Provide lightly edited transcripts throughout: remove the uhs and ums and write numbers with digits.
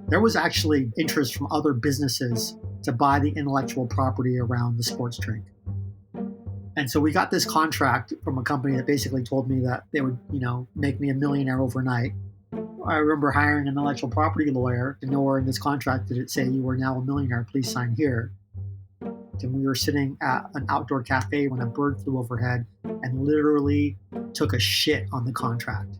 there was actually interest from other businesses to buy the intellectual property around the sports drink. And so we got this contract from a company that basically told me that they would, make me a millionaire overnight. I remember hiring an intellectual property lawyer to know where in this contract did it say you are now a millionaire, please sign here. And we were sitting at an outdoor cafe when a bird flew overhead and literally took a shit on the contract.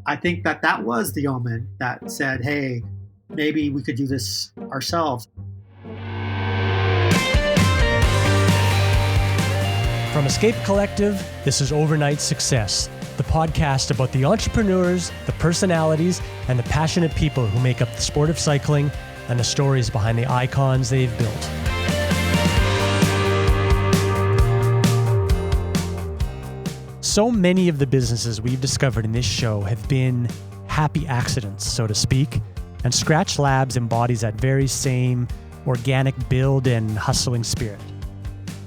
I think that was the omen that said, hey, maybe we could do this ourselves. From Escape Collective, this is Overnight Success, the podcast about the entrepreneurs, the personalities, and the passionate people who make up the sport of cycling and the stories behind the icons they've built. So many of the businesses we've discovered in this show have been happy accidents, so to speak, and Skratch Labs embodies that very same organic build and hustling spirit.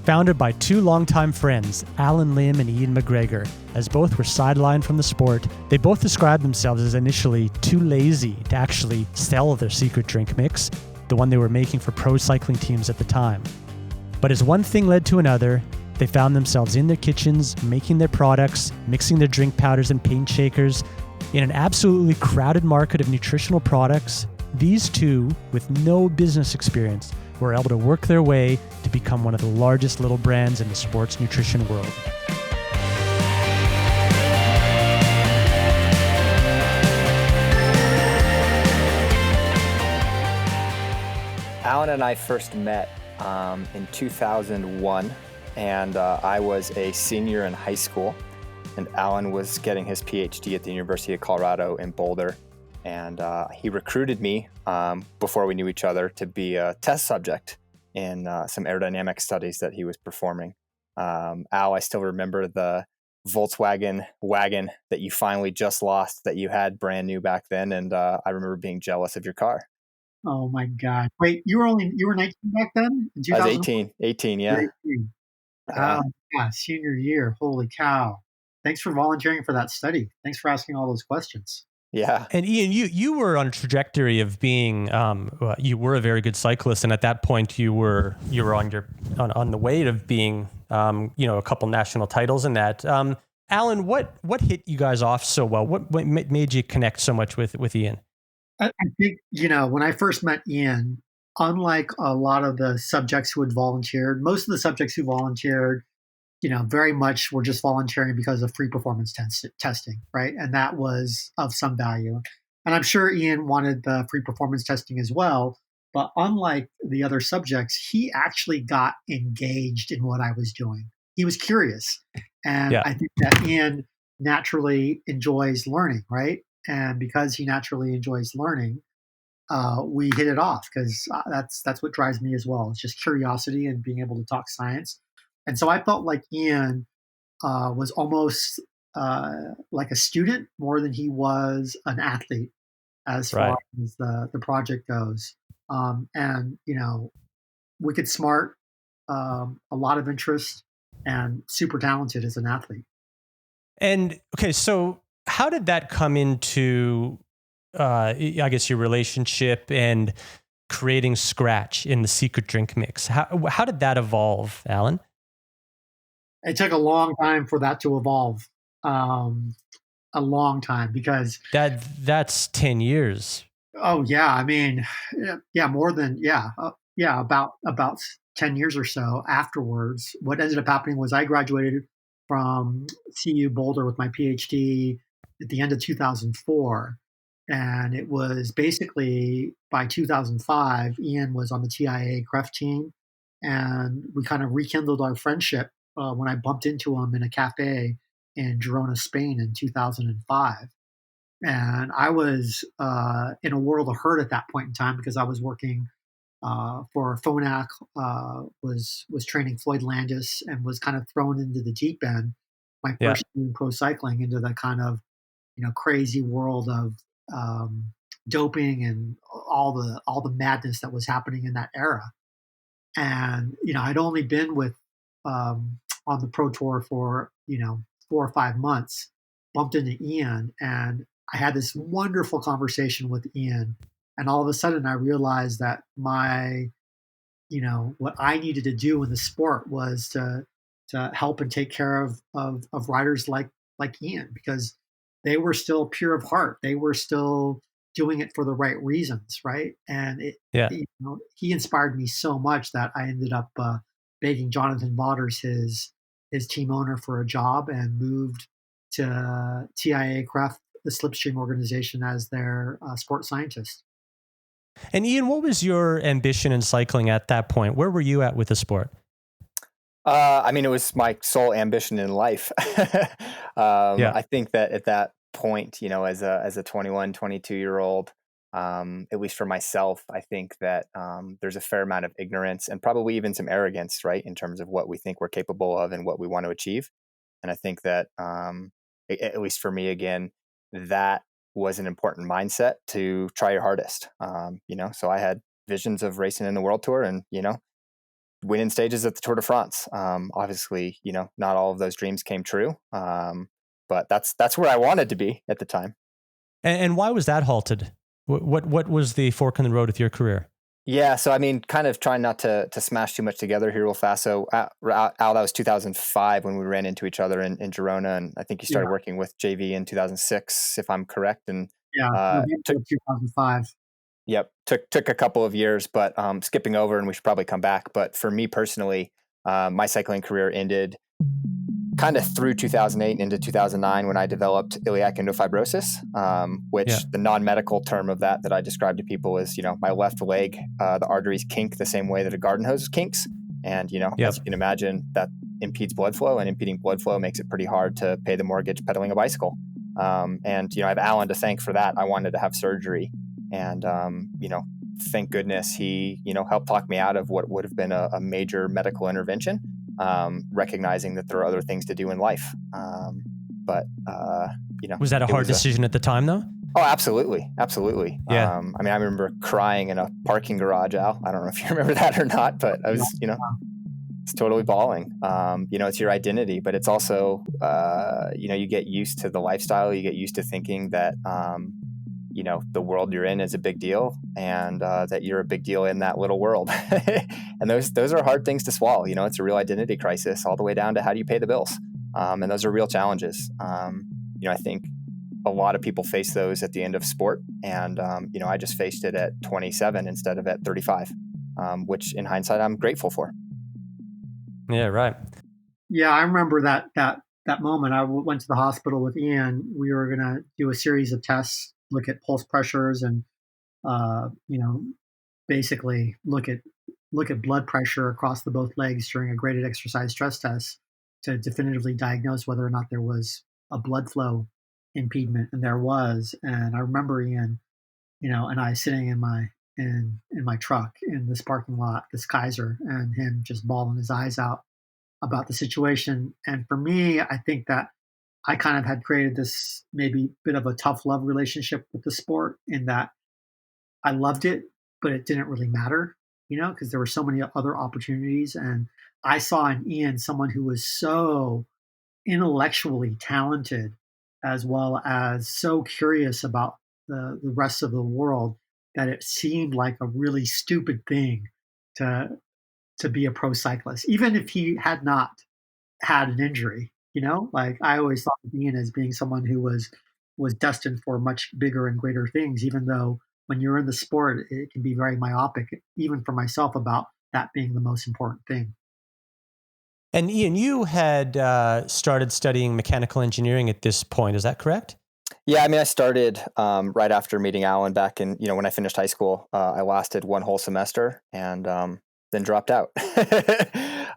Founded by two longtime friends, Allan and Ian McGregor, as both were sidelined from the sport, they both described themselves as initially too lazy to actually sell their secret drink mix, the one they were making for pro cycling teams at the time. But as one thing led to another, they found themselves in their kitchens, making their products, mixing their drink powders and paint shakers. In an absolutely crowded market of nutritional products, these two, with no business experience, were able to work their way to become one of the largest little brands in the sports nutrition world. Allan and I first met in 2001, and I was a senior in high school, and Allan was getting his PhD at the University of Colorado in Boulder. And he recruited me before we knew each other to be a test subject in some aerodynamic studies that he was performing. Al, I still remember the Volkswagen wagon that you finally just lost that you had brand new back then. And I remember being jealous of your car. Oh my God. Wait, you were 19 back then? I was 18, yeah. 18. Yeah, senior year. Holy cow. Thanks for volunteering for that study. Thanks for asking all those questions. Yeah. And Ian, you were on a trajectory of being, you were a very good cyclist. And at that point you were on the way of being, a couple national titles and that. Allan, what hit you guys off so well? What made you connect so much with Ian? I think, when I first met Ian, unlike a lot of the subjects who had volunteered, most of the subjects who volunteered, very much were just volunteering because of free performance testing, right? And that was of some value. And I'm sure Ian wanted the free performance testing as well. But unlike the other subjects, he actually got engaged in what I was doing. He was curious. And I think that Ian naturally enjoys learning, right? And because he naturally enjoys learning, we hit it off because that's what drives me as well. It's just curiosity and being able to talk science. And so I felt like Ian was almost like a student more than he was an athlete as far as the project goes. And, wicked smart, a lot of interest, and super talented as an athlete. And, okay, so how did that come into, I guess, your relationship and creating Skratch in the secret drink mix? How did that evolve, Allan? It took a long time for that to evolve. A long time because that's 10 years. Oh yeah. I mean, more than, about 10 years or so afterwards. What ended up happening was I graduated from CU Boulder with my PhD at the end of 2004. And it was basically by 2005, Ian was on the TIA CREF team, and we kind of rekindled our friendship when I bumped into him in a cafe in Girona, Spain in 2005. And I was in a world of hurt at that point in time because I was working for Phonak, was training Floyd Landis, and was kind of thrown into the deep end, my first year in pro cycling, into the kind of, crazy world of doping and all the madness that was happening in that era. And, I'd only been with on the pro tour for 4 or 5 months, bumped into Ian, and I had this wonderful conversation with Ian And all of a sudden I realized that what I needed to do in the sport was to help and take care of riders like Ian, because they were still pure of heart. They were still doing it for the right reasons, right? And Yeah. he inspired me so much that I ended up begging Jonathan Waters, his team owner, for a job, and moved to TIA Craft, the Slipstream organization, as their sports scientist. And Ian, what was your ambition in cycling at that point? Where were you at with the sport? I mean, it was my sole ambition in life. Yeah. I think that at that point, as a 21, 22-year old, at least for myself, I think that there's a fair amount of ignorance and probably even some arrogance, right, in terms of what we think we're capable of and what we want to achieve. And I think that, at least for me, again, that was an important mindset to try your hardest. So I had visions of racing in the World Tour and, winning stages at the Tour de France. Obviously, not all of those dreams came true, but that's where I wanted to be at the time. And why was that halted? What was the fork in the road with your career? Yeah, so I mean, kind of trying not to smash too much together here real fast. So Al, that was 2005 when we ran into each other in Girona, and I think you Yeah, started working with JV in 2006, if I'm correct. And yeah, took November of 2005. Yep. Took a couple of years, but skipping over, and we should probably come back. But for me personally, my cycling career ended kind of through 2008 into 2009 when I developed iliac endofibrosis, Yeah. which the non-medical term of that I describe to people is, my left leg, the arteries kink the same way that a garden hose kinks. And, as you Yep. can imagine, that impedes blood flow, and impeding blood flow makes it pretty hard to pay the mortgage pedaling a bicycle. And, I have Allan to thank for that. I wanted to have surgery. And, thank goodness he, helped talk me out of what would have been a major medical intervention, recognizing that there are other things to do in life. But, Was that a it hard was decision at the time, though? oh, absolutely. Absolutely. Yeah. I mean, I remember crying in a parking garage, Al. I don't know if you remember that or not, but I was, it's totally bawling. It's your identity, but it's also, you get used to the lifestyle. You get used to thinking that, the world you're in is a big deal, and that you're a big deal in that little world. And those are hard things to swallow. It's a real identity crisis, all the way down to how do you pay the bills. And those are real challenges. I think a lot of people face those at the end of sport. And, I just faced it at 27 instead of at 35, which in hindsight, I'm grateful for. Yeah, right. Yeah, I remember that moment. I went to the hospital with Ian. We were going to do a series of tests, look at pulse pressures, and uh, you know, basically look at blood pressure across the both legs during a graded exercise stress test to definitively diagnose whether or not there was a blood flow impediment, and there was. And I remember Ian, and I sitting in my truck in this parking lot, this Kaiser, and him just bawling his eyes out about the situation. And for me, I think that I kind of had created this maybe bit of a tough love relationship with the sport, in that I loved it, but it didn't really matter, because there were so many other opportunities. And I saw in Ian someone who was so intellectually talented, as well as so curious about the rest of the world, that it seemed like a really stupid thing to be a pro cyclist, even if he had not had an injury. Like, I always thought of Ian as being someone who was destined for much bigger and greater things, even though when you're in the sport, it can be very myopic, even for myself, about that being the most important thing. And Ian, you had started studying mechanical engineering at this point. Is that correct? Yeah, I mean, I started right after meeting Allan back in, when I finished high school. I lasted one whole semester and then dropped out.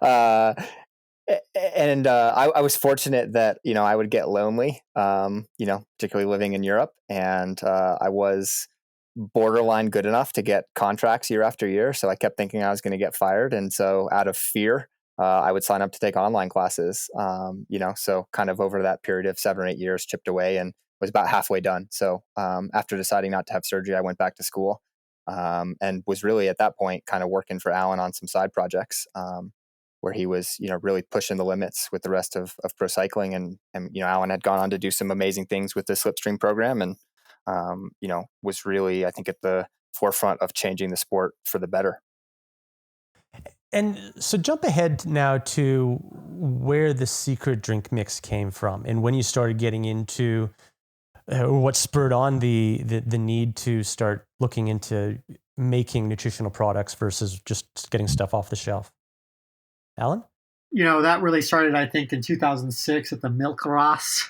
uh, I was fortunate that, I would get lonely, particularly living in Europe. And I was borderline good enough to get contracts year after year. So I kept thinking I was going to get fired. And so out of fear, I would sign up to take online classes, so kind of over that period of 7 or 8 years, chipped away and was about halfway done. So after deciding not to have surgery, I went back to school, and was really at that point kind of working for Allan on some side projects, where he was, really pushing the limits with the rest of pro cycling. And Allan had gone on to do some amazing things with the Slipstream program, and, was really, I think, at the forefront of changing the sport for the better. And so jump ahead now to where the secret drink mix came from and when you started getting into what spurred on the need to start looking into making nutritional products versus just getting stuff off the shelf. Allan? That really started, I think, in 2006 at the Milkross,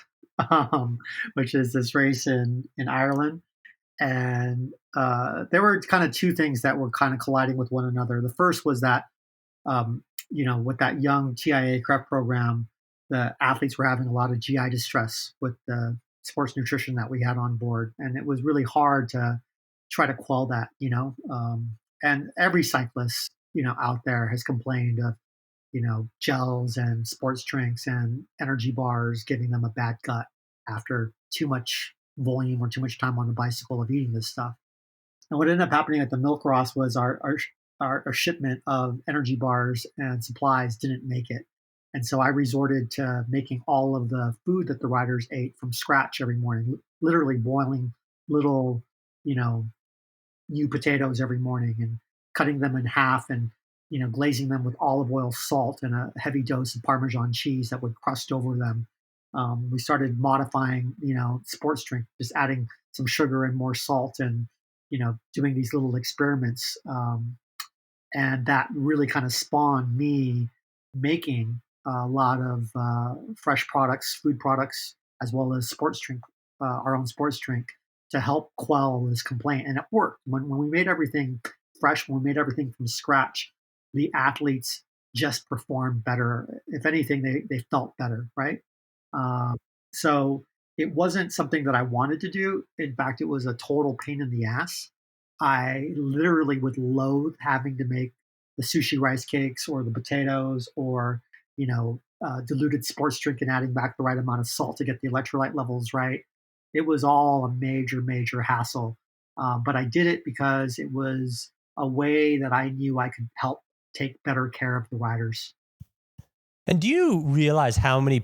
which is this race in Ireland. And there were kind of two things that were kind of colliding with one another. The first was that with that young TIA CREF program, the athletes were having a lot of GI distress with the sports nutrition that we had on board. And it was really hard to try to quell that, and every cyclist, out there has complained of, gels and sports drinks and energy bars giving them a bad gut after too much volume or too much time on the bicycle of eating this stuff. And what ended up happening at the Milkross was our shipment of energy bars and supplies didn't make it. And so I resorted to making all of the food that the riders ate from scratch every morning, literally boiling little, new potatoes every morning and cutting them in half and, glazing them with olive oil, salt, and a heavy dose of Parmesan cheese that would crust over them. We started modifying, sports drink, just adding some sugar and more salt and, doing these little experiments. And that really kind of spawned me making a lot of fresh products, food products, as well as sports drink, our own sports drink, to help quell this complaint. And it worked. When we made everything fresh, when we made everything from scratch, the athletes just performed better. If anything, they felt better, right? So it wasn't something that I wanted to do. In fact, it was a total pain in the ass. I literally would loathe having to make the sushi rice cakes or the potatoes or, diluted sports drink and adding back the right amount of salt to get the electrolyte levels right. It was all a major, major hassle. But I did it because it was a way that I knew I could help take better care of the riders. And do you realize how many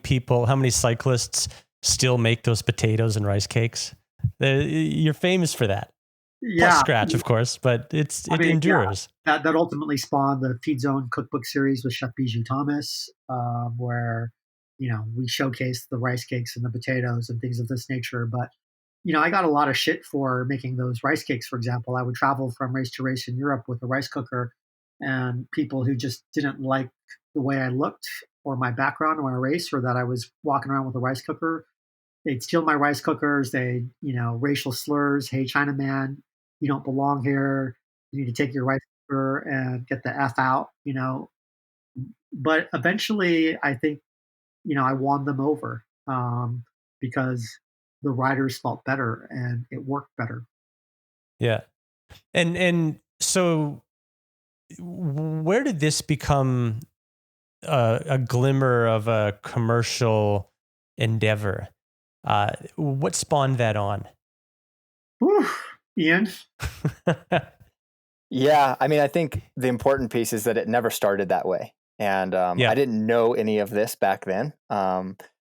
cyclists still make those potatoes and rice cakes? You're famous for that. Yeah. Plus Skratch, of course, but it endures. Yeah. That ultimately spawned the Feed Zone cookbook series with Chef Bijou Thomas, where, we showcased the rice cakes and the potatoes and things of this nature. But, I got a lot of shit for making those rice cakes, for example. I would travel from race to race in Europe with a rice cooker, and people who just didn't like the way I looked or my background or my race, or that I was walking around with a rice cooker, they'd steal my rice cookers. They, racial slurs. Hey, Chinaman, you don't belong here. You need to take your rice cooker and get the F out, But eventually, I think, I won them over because the riders felt better and it worked better. Yeah. And so where did this become a glimmer of a commercial endeavor? What spawned that on? Whew, Ian? Yeah, I think the important piece is that it never started that way. And I didn't know any of this back then.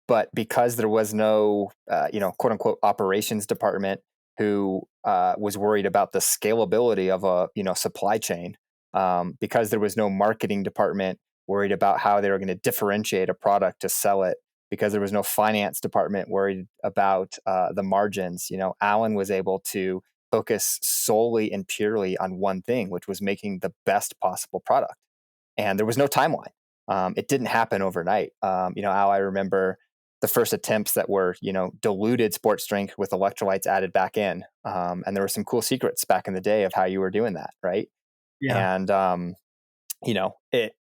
But because there was no, quote unquote, operations department who was worried about the scalability of a, supply chain, because there was no marketing department worried about how they were going to differentiate a product to sell it, because there was no finance department worried about the margins, Allan was able to focus solely and purely on one thing, which was making the best possible product. And there was no timeline. It didn't happen overnight. Al, I remember the first attempts that were, diluted sports drink with electrolytes added back in. And there were some cool secrets back in the day of how you were doing that, right? Yeah. And,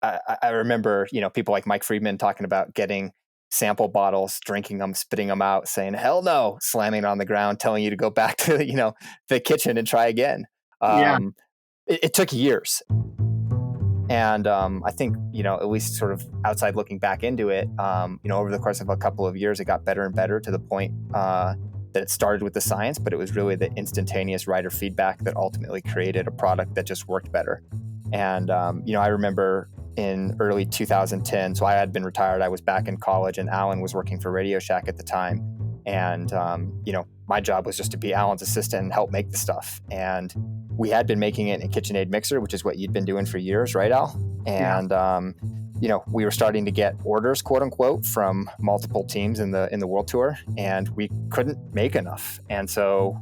I remember, people like Mike Friedman talking about getting sample bottles, drinking them, spitting them out, saying, hell no, slamming it on the ground, telling you to go back to, the kitchen and try again. It took years. And I think, at least sort of outside looking back into it, over the course of a couple of years, it got better and better to the point that it started with the science, but it was really the instantaneous rider feedback that ultimately created a product that just worked better. And, I remember in early 2010, so I had been retired, I was back in college, and Allan was working for Radio Shack at the time. And, my job was just to be Allan's assistant and help make the stuff. And we had been making it in a KitchenAid mixer, which is what you'd been doing for years, right, Al? Yeah. And, we were starting to get orders, quote unquote, from multiple teams in the world tour, and we couldn't make enough. And so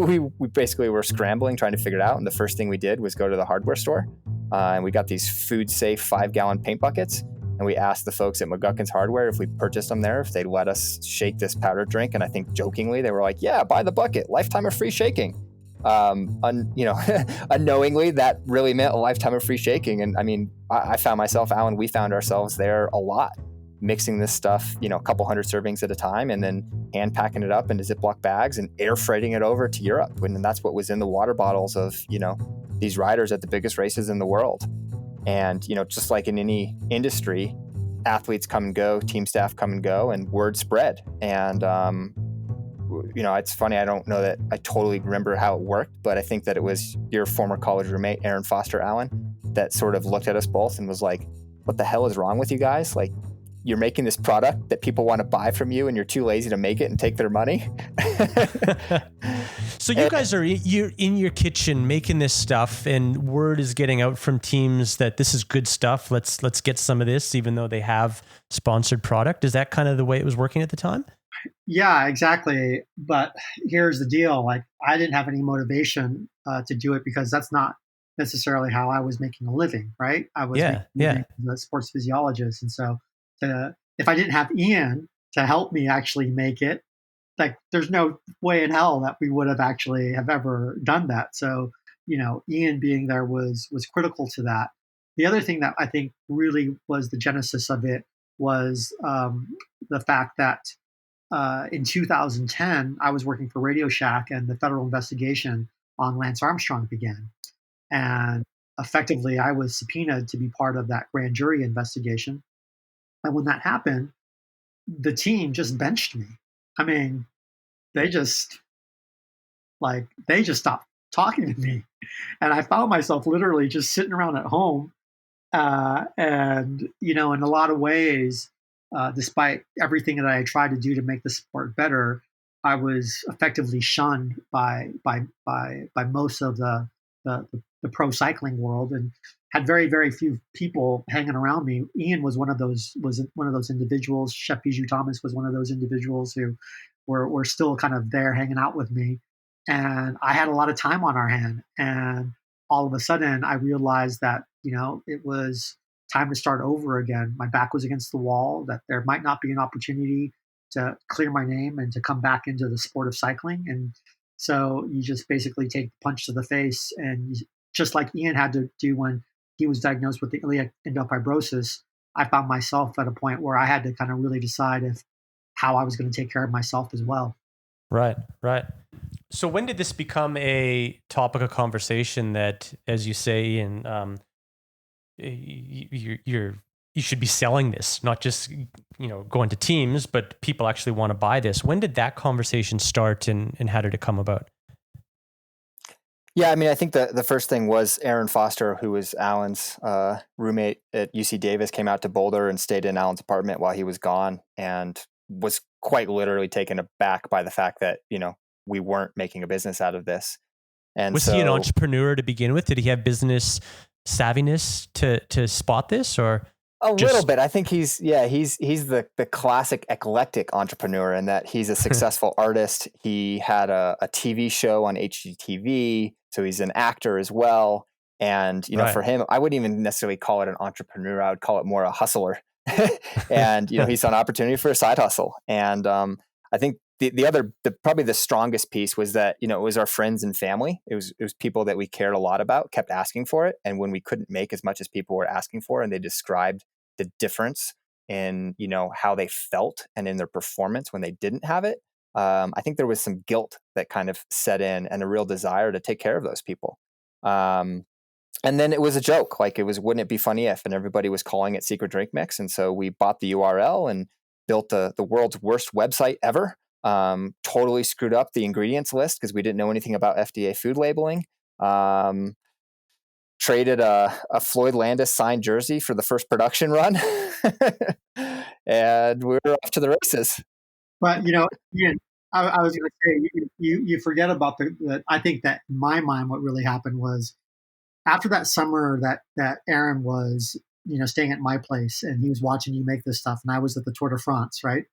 we basically were scrambling, trying to figure it out. And the first thing we did was go to the hardware store, and we got these food safe 5-gallon paint buckets. And we asked the folks at McGuckin's Hardware if we purchased them there, if they'd let us shake this powdered drink. And I think jokingly, they were like, yeah, buy the bucket, lifetime of free shaking. Unknowingly, that really meant a lifetime of free shaking. And I mean, I found myself, Allan, we found ourselves there a lot, mixing this stuff, a couple hundred servings at a time, and then hand packing it up into Ziploc bags and air freighting it over to Europe. And that's what was in the water bottles of, these riders at the biggest races in the world. And, just like in any industry, athletes come and go, team staff come and go, and word spread. And, it's funny, I don't know that I totally remember how it worked, but I think that it was your former college roommate, Aaron Foster Allan, that sort of looked at us both and was like, what the hell is wrong with you guys? Like, you're making this product that people want to buy from you and you're too lazy to make it and take their money. So you guys you're in your kitchen making this stuff, and word is getting out from teams that this is good stuff. Let's get some of this, even though they have sponsored product. Is that kind of the way it was working at the time? Yeah, exactly. But here's the deal. Like, I didn't have any motivation to do it because that's not necessarily how I was making a living, right? I was making a living as a sports physiologist. And so if I didn't have Ian to help me actually make it, like, there's no way in hell that we would have actually have ever done that. So, Ian being there was critical to that. The other thing that I think really was the genesis of it was the fact that in 2010, I was working for Radio Shack, and the federal investigation on Lance Armstrong began. And effectively, I was subpoenaed to be part of that grand jury investigation. And when that happened, the team just benched me. I mean, they just stopped talking to me. And I found myself literally just sitting around at home. And, in a lot of ways, despite everything that I tried to do to make the sport better, I was effectively shunned by most of the pro cycling world, and had very, very few people hanging around me. Ian was one of those individuals. Chef Bijou Thomas was one of those individuals who were still kind of there hanging out with me. And I had a lot of time on our hand. And all of a sudden I realized that, it was time to start over again. My back was against the wall, that there might not be an opportunity to clear my name and to come back into the sport of cycling. And so you just basically take the punch to the face. And just like Ian had to do when he was diagnosed with the iliac endofibrosis, I found myself at a point where I had to kind of really decide how I was going to take care of myself as well. Right. So when did this become a topic of conversation that, as you say, and you should be selling this, not just going to teams, but people actually want to buy this? When did that conversation start, and how did it come about? Yeah, I mean, I think the first thing was Aaron Foster, who was Allan's roommate at UC Davis, came out to Boulder and stayed in Allan's apartment while he was gone, and was quite literally taken aback by the fact that, we weren't making a business out of this. And was he an entrepreneur to begin with? Did he have business savviness to spot this, or little bit? I think he's the classic eclectic entrepreneur, in that he's a successful artist. He had a TV show on HGTV, so he's an actor as well. And for him, I wouldn't even necessarily call it an entrepreneur. I would call it more a hustler. And he saw an opportunity for a side hustle. And I think probably the strongest piece was that, it was our friends and family. It was people that we cared a lot about, kept asking for it. And when we couldn't make as much as people were asking for, and they described the difference in, how they felt and in their performance when they didn't have it, I think there was some guilt that kind of set in, and a real desire to take care of those people. And then it was a joke, like, it was, wouldn't it be funny if, and everybody was calling it Secret Drink Mix. And so we bought the URL and built the world's worst website ever. Totally screwed up the ingredients list because we didn't know anything about FDA food labeling. Traded a Floyd Landis signed jersey for the first production run. And we were off to the races. But Ian, I was going to say you forget about the. I think that in my mind, what really happened was after that summer that Aaron was staying at my place and he was watching you make this stuff, and I was at the Tour de France, right?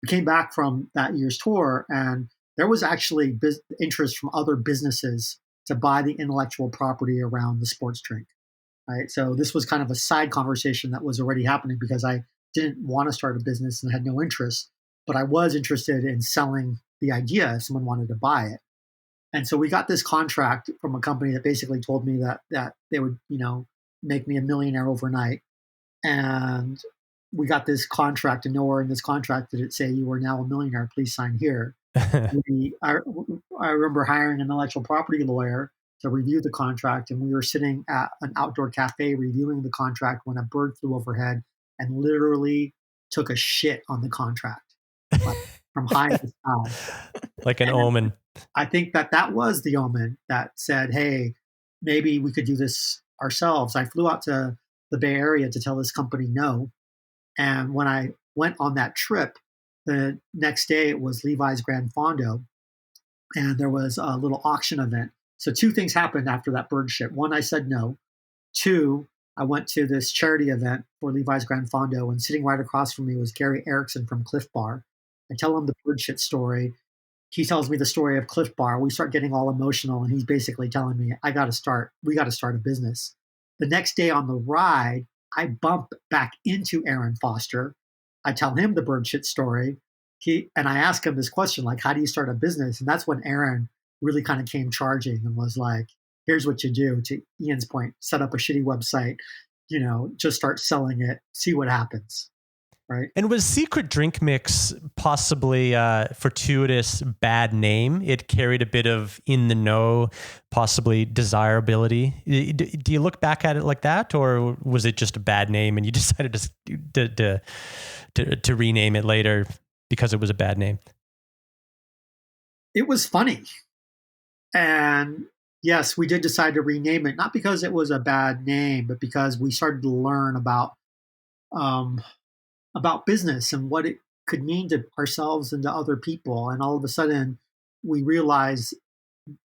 We came back from that year's tour, and there was actually interest from other businesses to buy the intellectual property around the sports drink. Right. So this was kind of a side conversation that was already happening because I didn't want to start a business and had no interest, but I was interested in selling the idea if someone wanted to buy it. And so we got this contract from a company that basically told me that they would, make me a millionaire overnight. And we got this contract, and nowhere in this contract did it say you are now a millionaire. Please sign here. I remember hiring an intellectual property lawyer to review the contract, and we were sitting at an outdoor cafe reviewing the contract when a bird flew overhead and literally took a shit on the contract, like from high in the sky. Like an And omen. I think that was the omen that said, hey, maybe we could do this ourselves. I flew out to the Bay Area to tell this company no. And when I went on that trip, the next day it was Levi's Grand Fondo, and there was a little auction event. So two things happened after that bird shit. One, I said no. Two, I went to this charity event for Levi's Grand Fondo, and sitting right across from me was Gary Erickson from Cliff Bar. I tell him the bird shit story. He tells me the story of Cliff Bar. We start getting all emotional, and he's basically telling me, we got to start a business. The next day on the ride, I bump back into Aaron Foster. I tell him the bird shit story. And I ask him this question, like, how do you start a business? And that's when Aaron really kind of came charging and was like, here's what you do. To Ian's point, set up a shitty website, just start selling it, see what happens. Right. And was Secret Drink Mix possibly fortuitous bad name? It carried a bit of in the know, possibly desirability. Do you look back at it like that, or was it just a bad name and you decided to rename it later because it was a bad name? It was funny. And yes, we did decide to rename it, not because it was a bad name, but because we started to learn about business and what it could mean to ourselves and to other people. And all of a sudden, we realized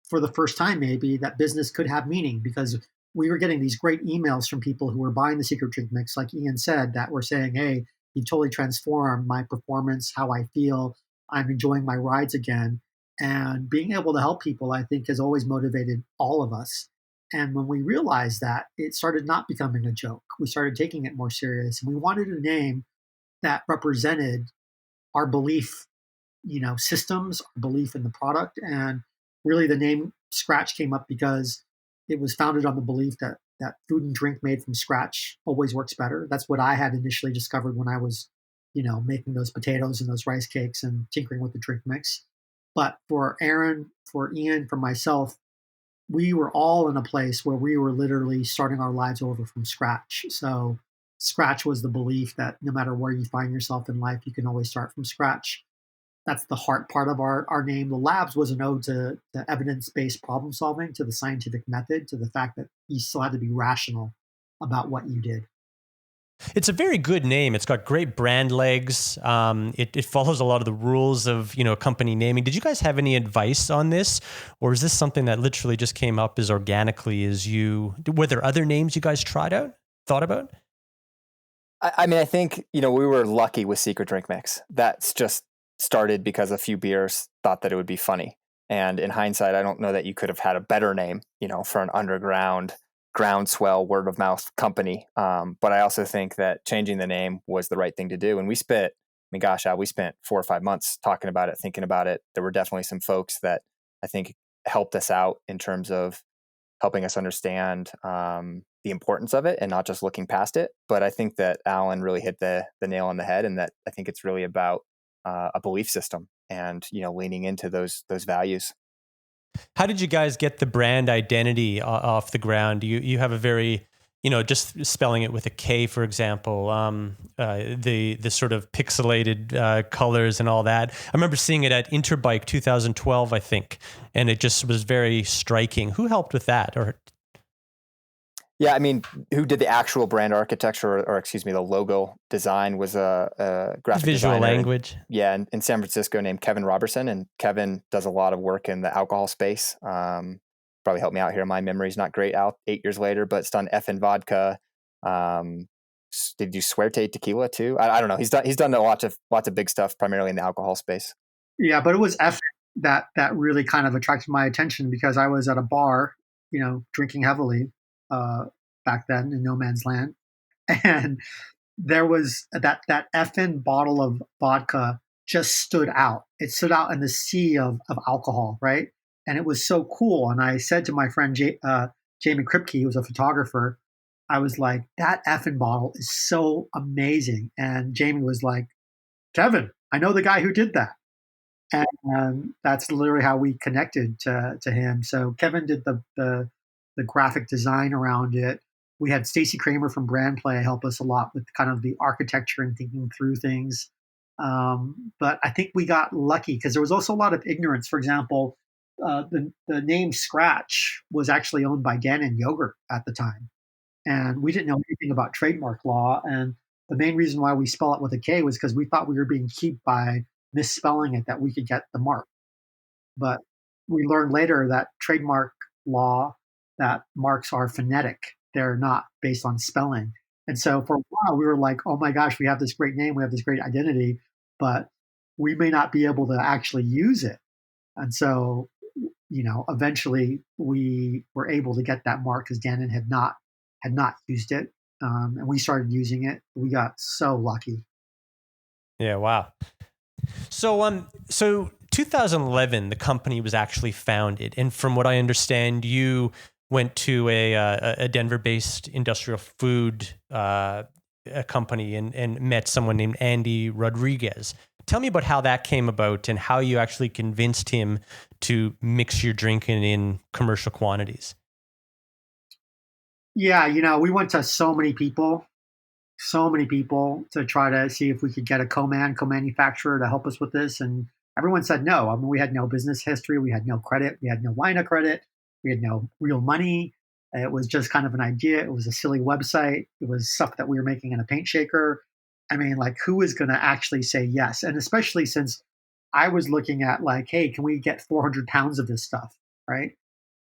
for the first time, maybe, that business could have meaning, because we were getting these great emails from people who were buying the Secret Drink Mix, like Ian said, that were saying, hey, you totally transformed my performance, how I feel. I'm enjoying my rides again. And being able to help people, I think, has always motivated all of us. And when we realized that, it started not becoming a joke. We started taking it more serious. And we wanted a name that represented our belief, systems, our belief in the product. And really the name Skratch came up because it was founded on the belief that food and drink made from scratch always works better. That's what I had initially discovered when I was, making those potatoes and those rice cakes and tinkering with the drink mix. But for Aaron, for Ian, for myself, we were all in a place where we were literally starting our lives over from scratch. So Skratch was the belief that no matter where you find yourself in life, you can always start from scratch. That's the heart part of our name. The labs was an ode to evidence-based problem solving, to the scientific method, to the fact that you still had to be rational about what you did. It's a very good name. It's got great brand legs. It follows a lot of the rules of, company naming. Did you guys have any advice on this? Or is this something that literally just came up as organically as were there other names you guys thought about? I mean, I think, we were lucky with Secret Drink Mix. That's just started because a few beers thought that it would be funny. And in hindsight, I don't know that you could have had a better name, for an underground, groundswell, word of mouth company. But I also think that changing the name was the right thing to do. And we spent 4 or 5 months talking about it, thinking about it. There were definitely some folks that I think helped us out in terms of helping us understand the importance of it and not just looking past it. But I think that Allan really hit the nail on the head, and that I think it's really about a belief system and, leaning into those values. How did you guys get the brand identity off the ground? You have a very, just spelling it with a K, for example, the sort of pixelated colors and all that. I remember seeing it at Interbike 2012, I think, and it just was very striking. Who helped with that? Or Yeah, I mean, who did the actual brand architecture, or excuse me, the logo design was a graphic Visual designer language. in San Francisco named Kevin Robertson, and Kevin does a lot of work in the alcohol space. Probably help me out here. My memory's not great out 8 years later, but it's done F and vodka. Um, did you Suerte tequila too? I don't know. He's done lots of big stuff, primarily in the alcohol space. Yeah, but it was F that really kind of attracted my attention because I was at a bar, drinking heavily uh, back then in no man's land, and there was that effing bottle of vodka just stood out. It stood out in the sea of alcohol, right? And it was so cool. And I said to my friend Jamie Kripke, who was a photographer, I was like, that effing bottle is so amazing. And Jamie was like, Kevin, I know the guy who did that. And that's literally how we connected to him. So Kevin did the graphic design around it. We had Stacy Kramer from Brand Play help us a lot with kind of the architecture and thinking through things. But I think we got lucky because there was also a lot of ignorance. For example, the name Skratch was actually owned by Dannon Yogurt at the time, and we didn't know anything about trademark law. And the main reason why we spell it with a K was because we thought we were being cheap by misspelling it, that we could get the mark. But we learned later that trademark law, that marks are phonetic; they're not based on spelling. And so for a while, we were like, "Oh my gosh, we have this great name, we have this great identity, but we may not be able to actually use it." And so, eventually we were able to get that mark because Dannon had not used it, and we started using it. We got so lucky. Yeah, wow. So 2011, the company was actually founded, and from what I understand, you went to a Denver-based industrial food a company and met someone named Andy Rodriguez. Tell me about how that came about and how you actually convinced him to mix your drink in commercial quantities. Yeah, we went to so many people to try to see if we could get a co-manufacturer to help us with this, and everyone said no. I mean, we had no business history, we had no credit, we had no line of credit, we had no real money. It was just kind of an idea. It was a silly website. It was stuff that we were making in a paint shaker. I mean, like, who is going to actually say yes? And especially since I was looking at, like, hey, can we get 400 pounds of this stuff, right?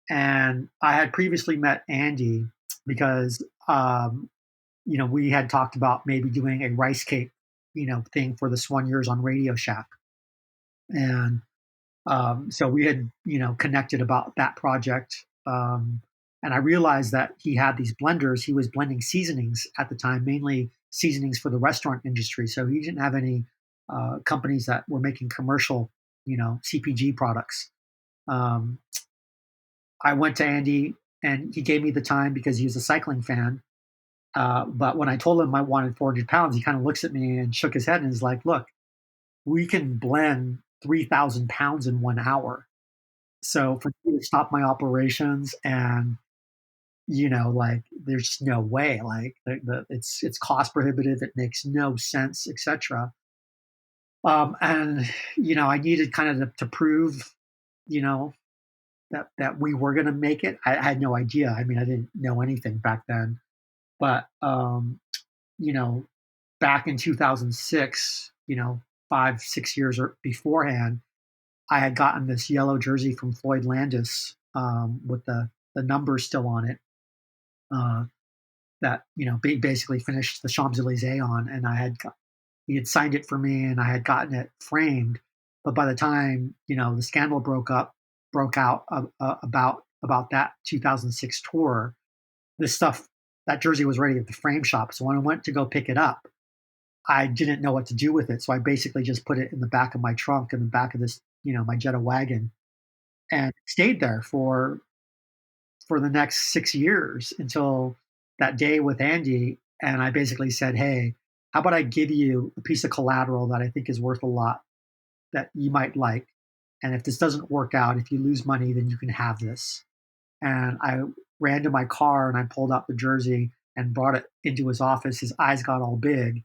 And I had previously met Andy because we had talked about maybe doing a rice cake, thing for the Swan Years on Radio Shack. And so we had, connected about that project. And I realized that he had these blenders. He was blending seasonings at the time, mainly seasonings for the restaurant industry. So he didn't have any companies that were making commercial, CPG products. Um, I went to Andy and he gave me the time because he was a cycling fan. But when I told him I wanted 400 pounds, he kind of looks at me and shook his head and is like, look, we can blend 3,000 pounds in 1 hour. So for me to stop my operations and, like, there's just no way, like, it's cost prohibitive. It makes no sense, etc. And, I needed kind of to prove, you know, that we were going to make it. I had no idea. I mean, I didn't know anything back then, but, you know, back in 2006, 5, 6 years beforehand, I had gotten this yellow jersey from Floyd Landis, with the numbers still on it, uh, that basically finished the Champs Elysees on, and he had signed it for me, and I had gotten it framed. But by the time the scandal broke out about that 2006 tour, this stuff that jersey was ready at the frame shop. So when I went to go pick it up, I didn't know what to do with it. So I basically just put it in the back of my trunk, in the back of this, my Jetta wagon, and stayed there for the next 6 years until that day with Andy. And I basically said, hey, how about I give you a piece of collateral that I think is worth a lot, that you might like. And if this doesn't work out, if you lose money, then you can have this. And I ran to my car and I pulled out the jersey and brought it into his office. His eyes got all big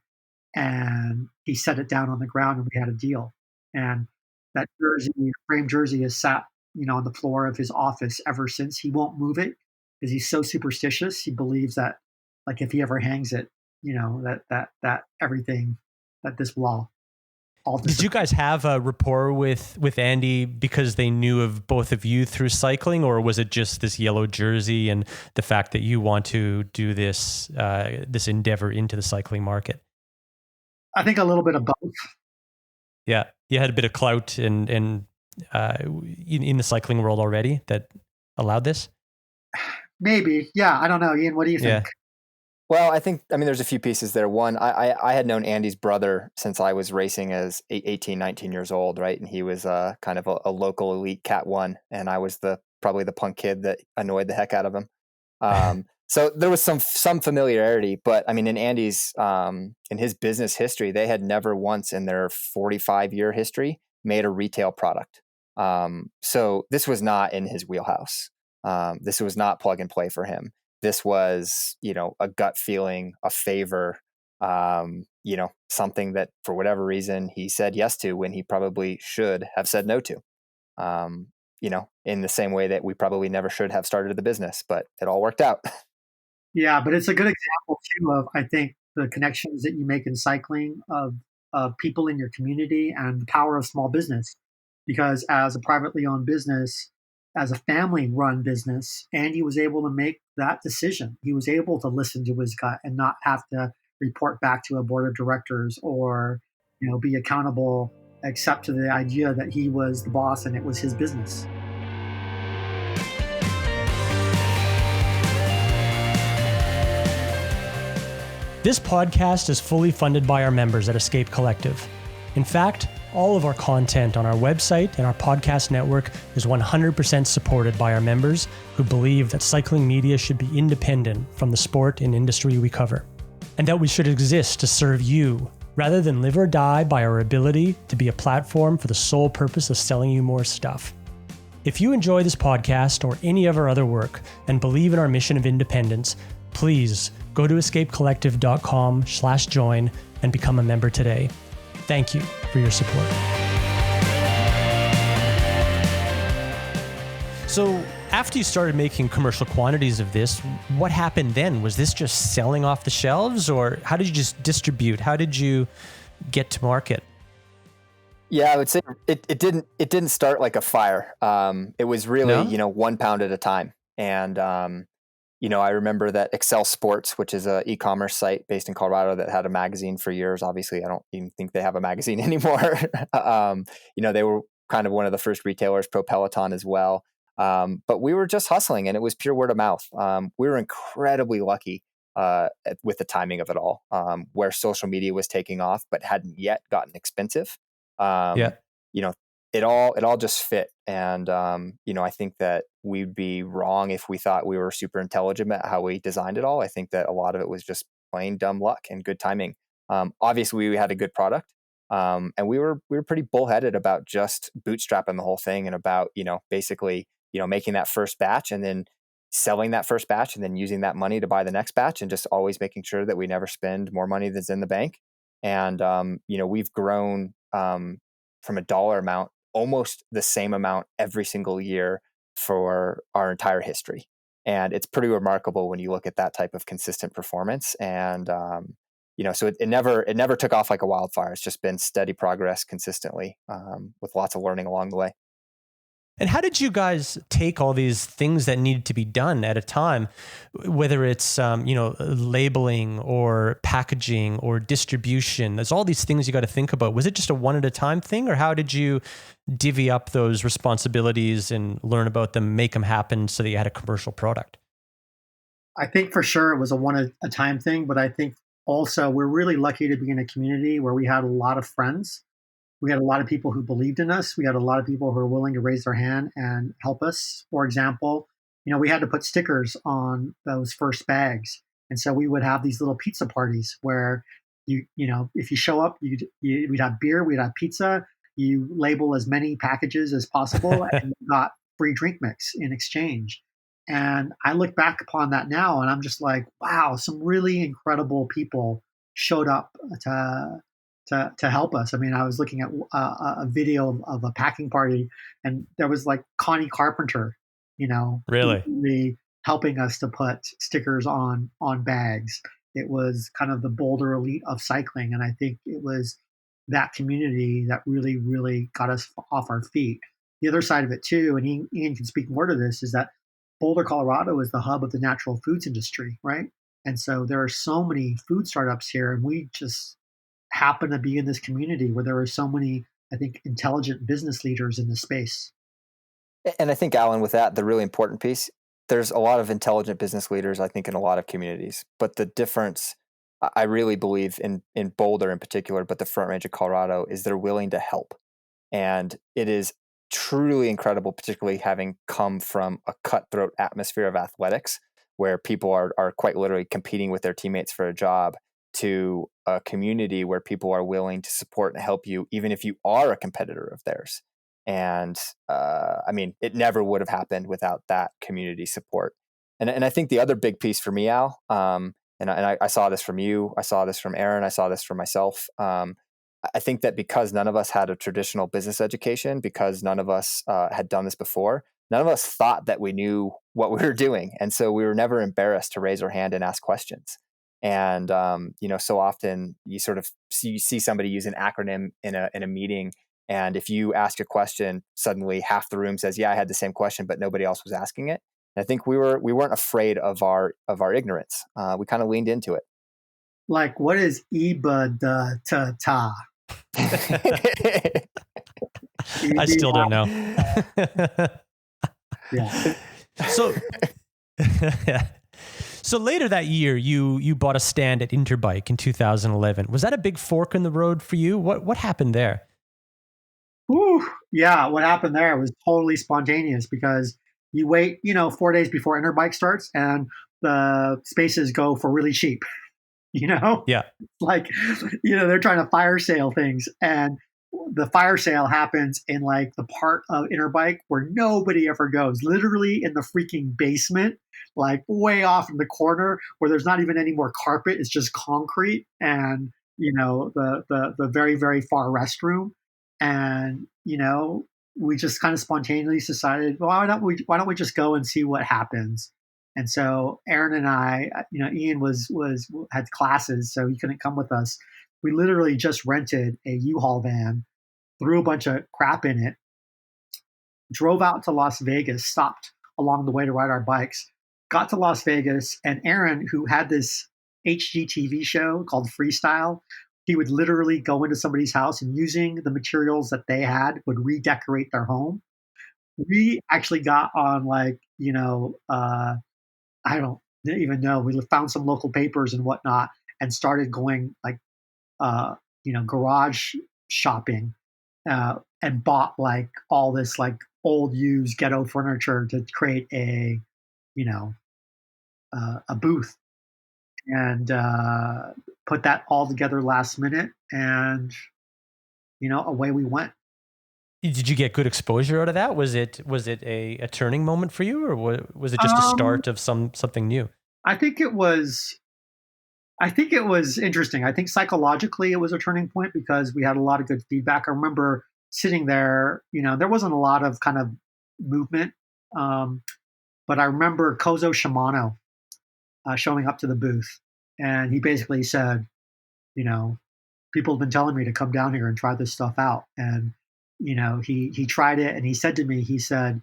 and he set it down on the ground and we had a deal. And that jersey, frame jersey, has sat, on the floor of his office ever since. He won't move it because he's so superstitious. He believes that, like, if he ever hangs it, that everything, that this will all Did disappear. you guys have a rapport with Andy because they knew of both of you through cycling, or was it just this yellow jersey and the fact that you want to do this endeavor into the cycling market? I think a little bit of both. Yeah, you had a bit of clout in the cycling world already that allowed this. Maybe. Yeah. I don't know. Ian, what do you Yeah. think? Well, I mean, there's a few pieces there. One, I had known Andy's brother since I was racing as 18, 19 years old, right? And he was kind of a local elite Cat 1, and I was probably the punk kid that annoyed the heck out of him. So there was some familiarity, but I mean, in Andy's in his business history, they had never once in their 45-year history made a retail product. So this was not in his wheelhouse. This was not plug and play for him. This was, a gut feeling, a favor, something that for whatever reason he said yes to when he probably should have said no to. In the same way that we probably never should have started the business, but it all worked out. Yeah, but it's a good example too of, I think, the connections that you make in cycling of people in your community and the power of small business. Because as a privately owned business, as a family run business, Andy was able to make that decision. He was able to listen to his gut and not have to report back to a board of directors or, be accountable, except to the idea that he was the boss and it was his business. This podcast is fully funded by our members at Escape Collective. In fact, all of our content on our website and our podcast network is 100% supported by our members who believe that cycling media should be independent from the sport and industry we cover, and that we should exist to serve you rather than live or die by our ability to be a platform for the sole purpose of selling you more stuff. If you enjoy this podcast or any of our other work and believe in our mission of independence, please go to escapecollective.com/join and become a member today. Thank you for your support. So after you started making commercial quantities of this, what happened then? Was this just selling off the shelves, or how did you just distribute? How did you get to market? Yeah, I would say it didn't start like a fire. It was really, No? 1 pound at a time. And, I remember that Excel Sports, which is a e-commerce site based in Colorado that had a magazine for years. Obviously, I don't even think they have a magazine anymore. They were kind of one of the first retailers, Pro Peloton as well. But we were just hustling, and it was pure word of mouth. We were incredibly lucky with the timing of it all, where social media was taking off, but hadn't yet gotten expensive. Yeah. It all just fit. And, I think that we'd be wrong if we thought we were super intelligent at how we designed it all. I think that a lot of it was just plain dumb luck and good timing. Obviously we had a good product. And we were pretty bullheaded about just bootstrapping the whole thing and about, basically, making that first batch and then selling that first batch and then using that money to buy the next batch and just always making sure that we never spend more money than's in the bank. And, we've grown, from a dollar amount, almost the same amount every single year for our entire history. And it's pretty remarkable when you look at that type of consistent performance. And, so it never took off like a wildfire. It's just been steady progress consistently, with lots of learning along the way. And how did you guys take all these things that needed to be done at a time, whether it's, labeling or packaging or distribution? There's all these things you got to think about. Was it just a one at a time thing, or how did you divvy up those responsibilities and learn about them, make them happen so that you had a commercial product? I think for sure it was a one at a time thing, but I think also we're really lucky to be in a community where we had a lot of friends. We had a lot of people who believed in us. We had a lot of people who were willing to raise their hand and help us. For example, we had to put stickers on those first bags. And so we would have these little pizza parties where if you show up, we'd have beer, we'd have pizza, you label as many packages as possible and you got free drink mix in exchange. And I look back upon that now and I'm just like, wow, some really incredible people showed up to help us. I mean, I was looking at a video of a packing party, and there was like Connie Carpenter, Really? the helping us to put stickers on bags. It was kind of the Boulder elite of cycling, and I think it was that community that really, really got us off our feet. The other side of it too, and Ian can speak more to this, is that Boulder, Colorado is the hub of the natural foods industry, right? And so there are so many food startups here, and we just happen to be in this community where there are so many, I think, intelligent business leaders in this space. And I think, Allan, with that, the really important piece, there's a lot of intelligent business leaders, I think, in a lot of communities. But the difference, I really believe in Boulder in particular, but the Front Range of Colorado, is they're willing to help. And it is truly incredible, particularly having come from a cutthroat atmosphere of athletics where people are quite literally competing with their teammates for a job, to a community where people are willing to support and help you, even if you are a competitor of theirs. And I mean, it never would have happened without that community support. And I think the other big piece for me, Al, I saw this from you, I saw this from Aaron, I saw this from myself. I think that because none of us had a traditional business education, because none of us had done this before, none of us thought that we knew what we were doing. And so we were never embarrassed to raise our hand and ask questions. And, so often you sort of see somebody use an acronym in a meeting. And if you ask a question, suddenly half the room says, yeah, I had the same question, but nobody else was asking it. And I think we weren't afraid of our ignorance. We kind of leaned into it. Like, what is ta? I still don't know. Yeah. So, so later that year, you bought a stand at Interbike in 2011. Was that a big fork in the road for you? What happened there? Whew. Yeah, what happened there was totally spontaneous because you wait, 4 days before Interbike starts, and the spaces go for really cheap. Yeah. Like, they're trying to fire sale things, and the fire sale happens in like the part of Interbike where nobody ever goes, literally in the freaking basement, like way off in the corner where there's not even any more carpet. It's just concrete and, the very, very far restroom. And, we just kind of spontaneously decided, well, why don't we just go and see what happens? And so Aaron and I, Ian had classes, so he couldn't come with us. We literally just rented a U-Haul van, threw a bunch of crap in it, drove out to Las Vegas, stopped along the way to ride our bikes, got to Las Vegas, and Aaron, who had this HGTV show called Freestyle, he would literally go into somebody's house and, using the materials that they had, would redecorate their home. We actually got on I don't even know. We found some local papers and whatnot and started going garage shopping, and bought like all this like old used ghetto furniture to create a booth, and put that all together last minute, and away we went. Did you get good exposure out of that? Was it a turning moment for you, or was it just a start of something new? I think it was interesting. I think psychologically it was a turning point because we had a lot of good feedback. I remember sitting there, there wasn't a lot of kind of movement. But I remember Kozo Shimano showing up to the booth, and he basically said, people have been telling me to come down here and try this stuff out. And, he tried it, and he said to me, the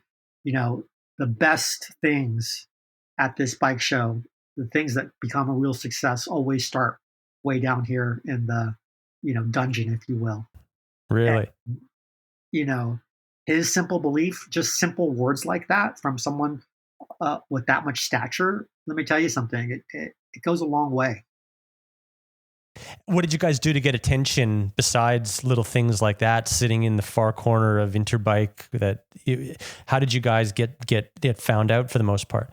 best things at this bike show, the things that become a real success, always start way down here in the, dungeon, if you will. Really? And, his simple belief, just simple words like that from someone with that much stature, let me tell you something, it goes a long way. What did you guys do to get attention besides little things like that, sitting in the far corner of Interbike? How did you guys get found out for the most part?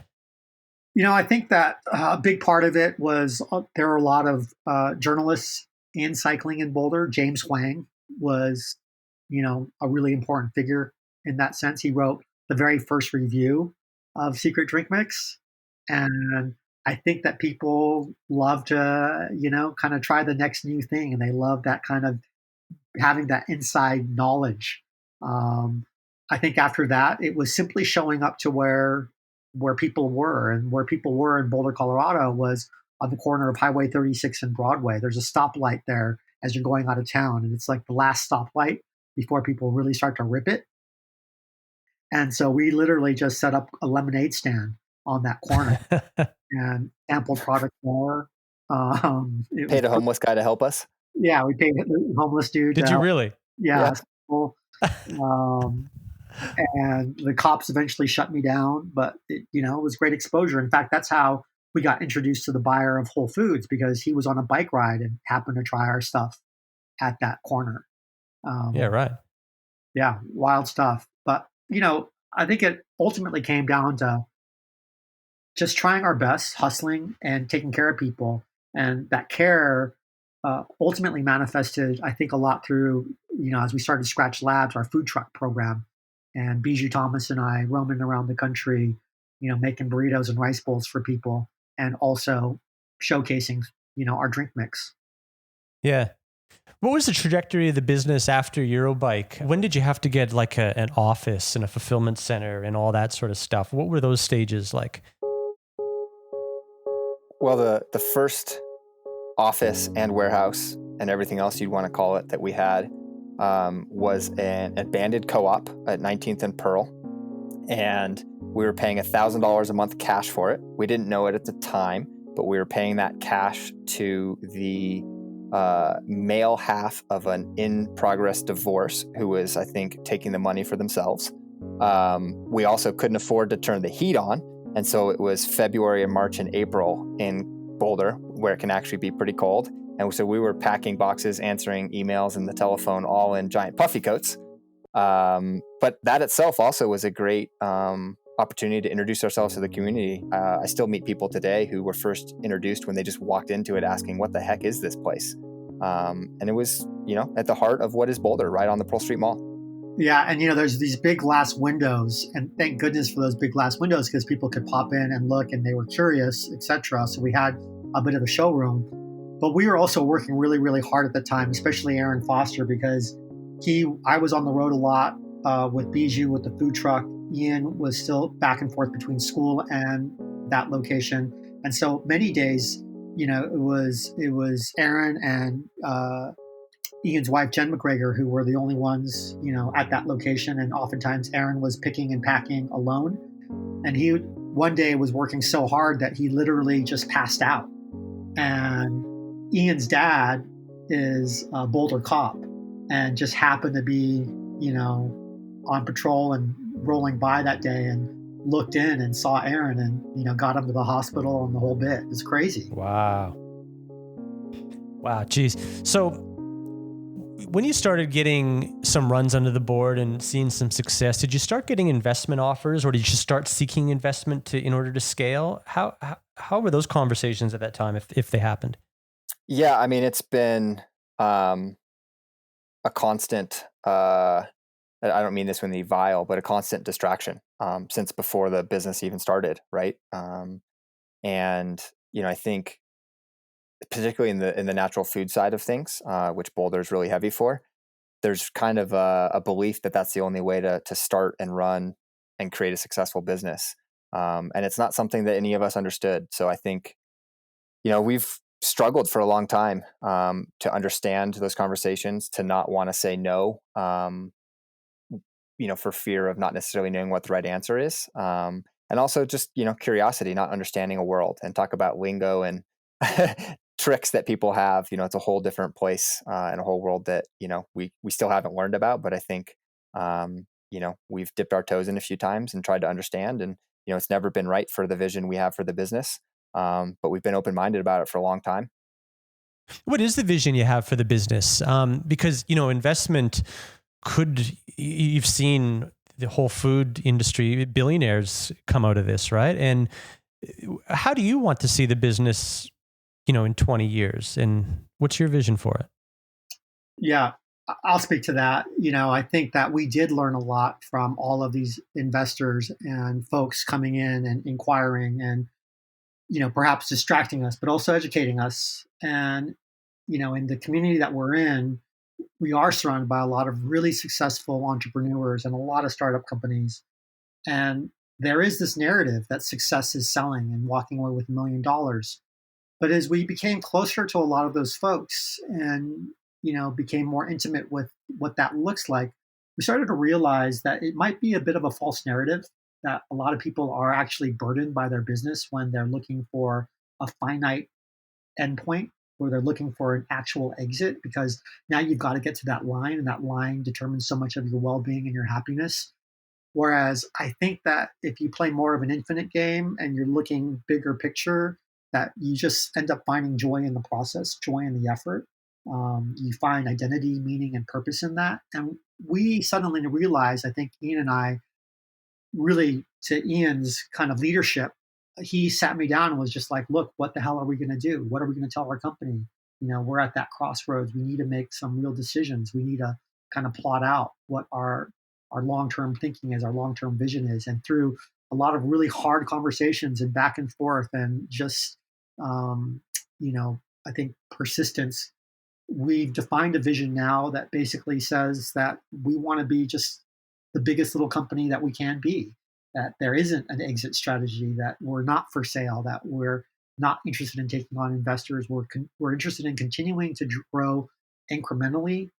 I think that a big part of it was there are a lot of journalists in cycling in Boulder. James Huang was, a really important figure in that sense. He wrote the very first review of Secret Drink Mix. And I think that people love to, kind of try the next new thing. And they love that kind of having that inside knowledge. I think after that, it was simply showing up to where where people were. And where people were in Boulder, Colorado was on the corner of Highway 36 and Broadway. There's a stoplight there as you're going out of town. And it's like the last stoplight before people really start to rip it. And so we literally just set up a lemonade stand on that corner and sampled product there. It was, Paid a homeless guy to help us. yeah, we paid the homeless dude to Did you help. really? Yeah. Yeah. So, and the cops eventually shut me down, but it was great exposure. In fact, that's how we got introduced to the buyer of Whole Foods, because he was on a bike ride and happened to try our stuff at that corner. Yeah, right. Yeah, wild stuff. But I think it ultimately came down to just trying our best, hustling and taking care of people. And that care ultimately manifested, I think, a lot through, as we started Skratch Labs, our food truck program. And Bijou Thomas and I roaming around the country, making burritos and rice bowls for people, and also showcasing, our drink mix. Yeah. What was the trajectory of the business after Eurobike? When did you have to get like an office and a fulfillment center and all that sort of stuff? What were those stages like? Well, the first office and warehouse and everything else you'd want to call it that we had was an abandoned co-op at 19th and Pearl. And we were paying $1,000 a month cash for it. We didn't know it at the time, but we were paying that cash to the male half of an in-progress divorce who was, I think, taking the money for themselves. We also couldn't afford to turn the heat on. And so it was February and March and April in Boulder, where it can actually be pretty cold. And so we were packing boxes, answering emails and the telephone, all in giant puffy coats. But that itself also was a great opportunity to introduce ourselves to the community. I still meet people today who were first introduced when they just walked into it asking, what the heck is this place? And it was, at the heart of what is Boulder, right on the Pearl Street Mall. Yeah, and there's these big glass windows, and thank goodness for those big glass windows, because people could pop in and look, and they were curious, etc. So we had a bit of a showroom, but we were also working really, really hard at the time, especially Aaron Foster, because I was on the road a lot with Bijou with the food truck. Ian was still back and forth between school and that location, and so many days, it was Aaron and Ian's wife, Jen McGregor, who were the only ones, at that location. And oftentimes Aaron was picking and packing alone. And he one day was working so hard that he literally just passed out. And Ian's dad is a Boulder cop and just happened to be, on patrol and rolling by that day and looked in and saw Aaron and, got him to the hospital and the whole bit. It's crazy. Wow. Geez. So when you started getting some runs under the board and seeing some success, did you start getting investment offers, or did you just start seeking investment in order to scale? How were those conversations at that time, if they happened? Yeah, I mean, it's been a constant, I don't mean this when the vile, but a constant distraction since before the business even started, right? And, I think particularly in the natural food side of things, which Boulder is really heavy for, there's kind of a belief that that's the only way to start and run and create a successful business. And it's not something that any of us understood. So I think, we've struggled for a long time to understand those conversations, to not want to say no, for fear of not necessarily knowing what the right answer is. And also just, curiosity, not understanding a world, and talk about lingo and tricks that people have. It's a whole different place and a whole world that, we still haven't learned about. But I think, we've dipped our toes in a few times and tried to understand. And, it's never been right for the vision we have for the business. But we've been open-minded about it for a long time. What is the vision you have for the business? Because, investment you've seen the whole food industry, billionaires come out of this, right? And how do you want to see the business, in 20 years? And what's your vision for it? Yeah, I'll speak to that. I think that we did learn a lot from all of these investors and folks coming in and inquiring and, perhaps distracting us, but also educating us. And, in the community that we're in, we are surrounded by a lot of really successful entrepreneurs and a lot of startup companies. And there is this narrative that success is selling and walking away with $1 million. But as we became closer to a lot of those folks and, became more intimate with what that looks like, we started to realize that it might be a bit of a false narrative, that a lot of people are actually burdened by their business when they're looking for a finite endpoint, where they're looking for an actual exit, because now you've got to get to that line, and that line determines so much of your well-being and your happiness. Whereas I think that if you play more of an infinite game and you're looking bigger picture, that you just end up finding joy in the process, joy in the effort. You find identity, meaning, and purpose in that. And we suddenly realized, I think Ian and I, really, to Ian's kind of leadership, he sat me down and was just like, "Look, what the hell are we going to do? What are we going to tell our company? We're at that crossroads. We need to make some real decisions. We need to kind of plot out what our long term thinking is, our long term vision is." And through a lot of really hard conversations and back and forth, and just um, I think persistence, we've defined a vision now that basically says that we want to be just the biggest little company that we can be, that there isn't an exit strategy, that we're not for sale, that we're not interested in taking on investors. We're interested in continuing to grow incrementally,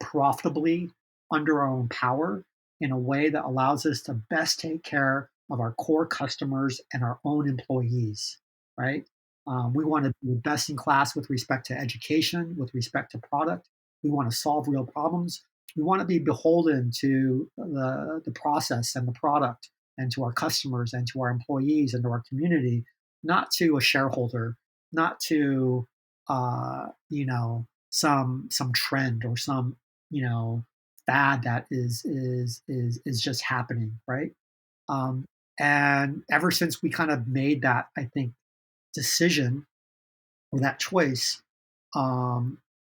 profitably, under our own power, in a way that allows us to best take care of our core customers and our own employees, right? We want to be best in class with respect to education, with respect to product. We want to solve real problems. We want to be beholden to the process and the product, and to our customers and to our employees and to our community, not to a shareholder, not to some trend or some fad that is just happening, right? Um, and ever since we kind of made that, I think, decision or that choice,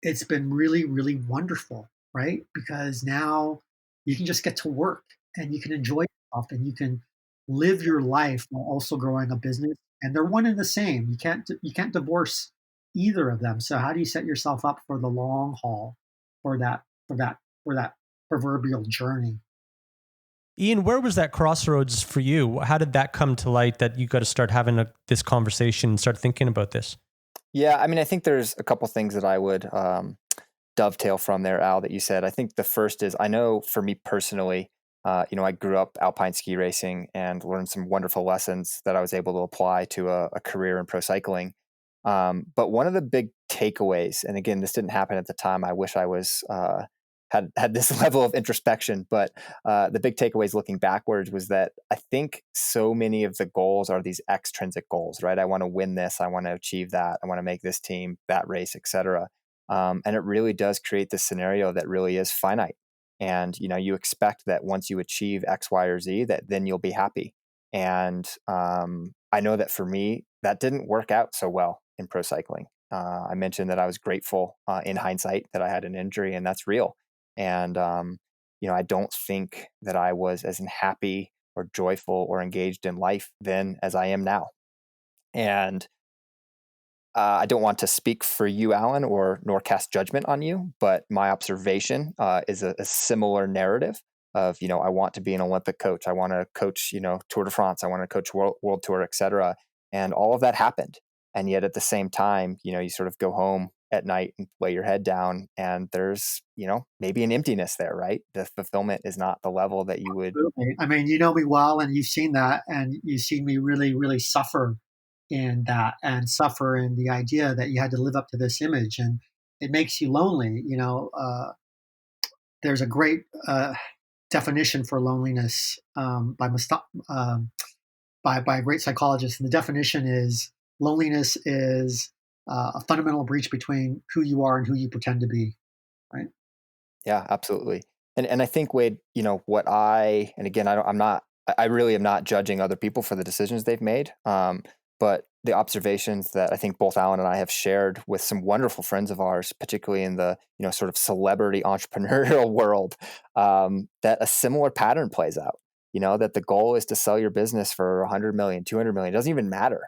it's been really, really wonderful, right? Because now you can just get to work and you can enjoy yourself and you can live your life while also growing a business. And they're one and the same. You can't divorce either of them. So how do you set yourself up for the long haul, for that proverbial journey? Ian, where was that crossroads for you? How did that come to light that you got to start having this conversation and start thinking about this? Yeah, I mean, I think there's a couple things that I would dovetail from there, Al, that you said. I think the first is, I know for me personally, I grew up alpine ski racing and learned some wonderful lessons that I was able to apply to a career in pro cycling. But one of the big takeaways, and again, this didn't happen at the time. I wish I was had this level of introspection. But the big takeaways looking backwards was that I think so many of the goals are these extrinsic goals, right? I want to win this, I want to achieve that, I want to make this team, that race, etc. And it really does create this scenario that really is finite. And you expect that once you achieve X, Y, or Z, that then you'll be happy. And I know that for me, that didn't work out so well in pro cycling. I mentioned that I was grateful in hindsight that I had an injury, and that's real. And I don't think that I was as happy or joyful or engaged in life then as I am now. And I don't want to speak for you, Allan, or nor cast judgment on you, but my observation is a similar narrative of, I want to be an Olympic coach. I want to coach, Tour de France. I want to coach World Tour, et cetera. And all of that happened. And yet at the same time, you sort of go home at night and lay your head down, and there's, maybe an emptiness there, right? The fulfillment is not the level that you would. Absolutely. I mean, you know me well, and you've seen that, and you've seen me really, really suffer in that, and suffer in the idea that you had to live up to this image, and it makes you lonely. There's a great definition for loneliness by a great psychologist, and the definition is: loneliness is a fundamental breach between who you are and who you pretend to be. Right? Yeah, absolutely. And I think, Wade, what and again, I really am not judging other people for the decisions they've made. But the observations that I think both Allan and I have shared with some wonderful friends of ours, particularly in the, sort of celebrity entrepreneurial world, that a similar pattern plays out, that the goal is to sell your business for 100 million, 200 million, it doesn't even matter.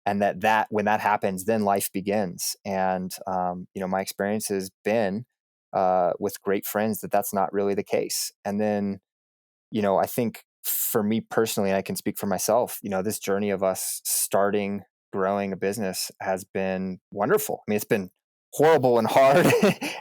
And that when that happens, then life begins. And, my experience has been with great friends that's not really the case. And then, I think for me personally, and I can speak for myself, this journey of us starting, growing a business has been wonderful. I mean, it's been horrible and hard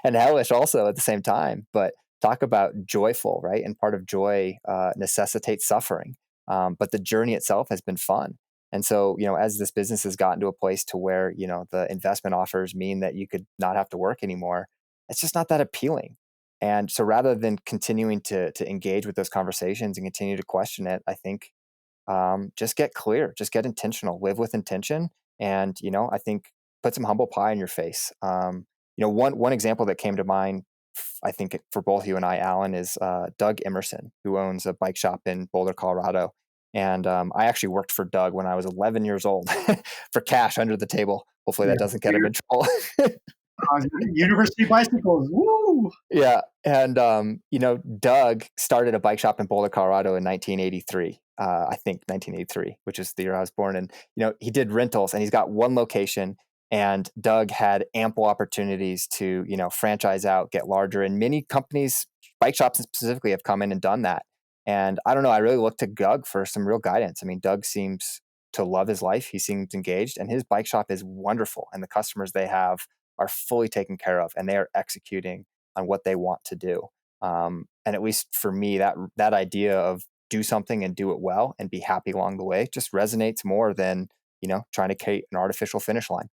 and hellish also at the same time, but talk about joyful, right? And part of joy necessitates suffering. But the journey itself has been fun. And so, as this business has gotten to a place to where, the investment offers mean that you could not have to work anymore, it's just not that appealing. And so rather than continuing to engage with those conversations and continue to question it, I think just get clear, just get intentional, live with intention. And, I think put some humble pie in your face. One example that came to mind, I think for both you and I, Allan, is Doug Emerson, who owns a bike shop in Boulder, Colorado. And I actually worked for Doug when I was 11 years old for cash under the table. Hopefully that doesn't get him in trouble. University bicycles, woo! Yeah. And, Doug started a bike shop in Boulder, Colorado in 1983. I think 1983, which is the year I was born. And, he did rentals and he's got one location, and Doug had ample opportunities to, franchise out, get larger. And many companies, bike shops specifically, have come in and done that. And I don't know, I really look to Doug for some real guidance. I mean, Doug seems to love his life. He seems engaged, and his bike shop is wonderful. And the customers they have are fully taken care of, and they are executing on what they want to do. And at least for me, that idea of do something and do it well and be happy along the way just resonates more than, trying to create an artificial finish line.